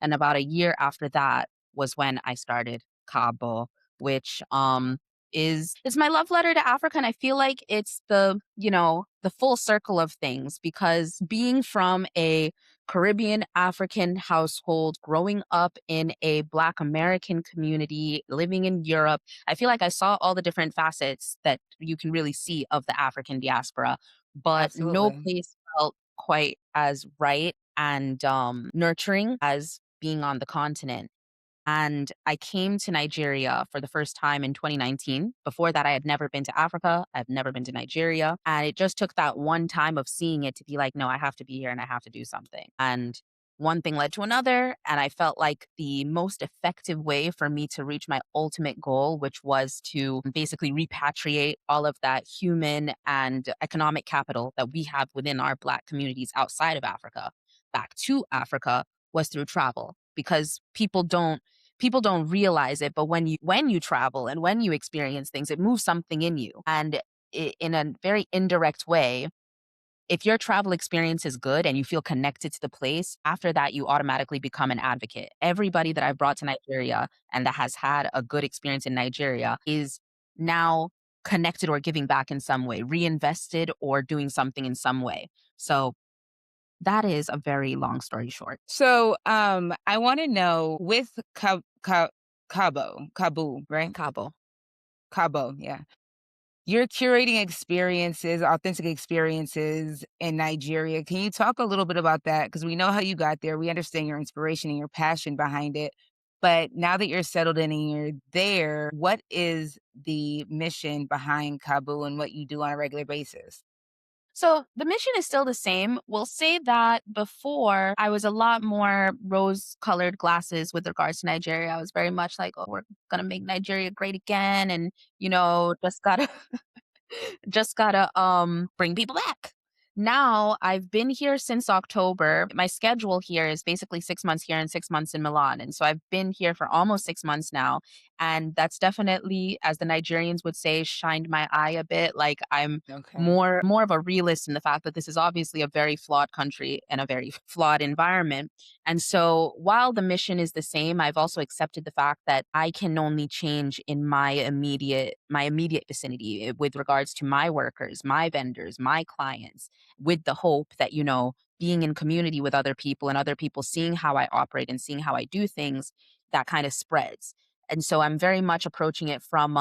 And about a year after that was when I started Cabo, which is my love letter to Africa. And I feel like it's the full circle of things because being from a Caribbean African household, growing up in a Black American community, living in Europe, I feel like I saw all the different facets that you can really see of the African diaspora, but no Absolutely. place felt quite as right and nurturing as being on the continent. And I came to Nigeria for the first time in 2019. Before that, I had never been to Africa. I've never been to Nigeria. And it just took that one time of seeing it to be like, no, I have to be here and I have to do something. And one thing led to another. And I felt like the most effective way for me to reach my ultimate goal, which was to basically repatriate all of that human and economic capital that we have within our Black communities outside of Africa back to Africa, was through travel because people don't realize it, but when you travel and when you experience things, it moves something in you. And in a very indirect way, if your travel experience is good and you feel connected to the place, after that, you automatically become an advocate. Everybody that I've brought to Nigeria and that has had a good experience in Nigeria is now connected or giving back in some way, reinvested or doing something in some way. So that is a very long story short. So, I want to know with Cabo, right? Cabo. Cabo, yeah. You're curating experiences, authentic experiences in Nigeria. Can you talk a little bit about that? Because we know how you got there. We understand your inspiration and your passion behind it. But now that you're settled in and you're there, what is the mission behind Cabo and what you do on a regular basis? So the mission is still the same. We'll say that before I was a lot more rose colored glasses with regards to Nigeria. I was very much like, oh, we're going to make Nigeria great again. And, just gotta bring people back. Now I've been here since October. My schedule here is basically 6 months here and 6 months in Milan. And so I've been here for almost 6 months now. And that's definitely, as the Nigerians would say, shined my eye a bit. Like I'm Okay. more of a realist in the fact that this is obviously a very flawed country and a very flawed environment. And so while the mission is the same, I've also accepted the fact that I can only change in my immediate vicinity with regards to my workers, my vendors, my clients, with the hope that, being in community with other people and other people seeing how I operate and seeing how I do things, that kind of spreads. And so I'm very much approaching it from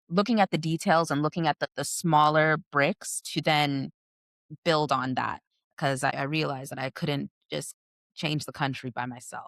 looking at the details and looking at the smaller bricks to then build on that because I realized that I couldn't just change the country by myself.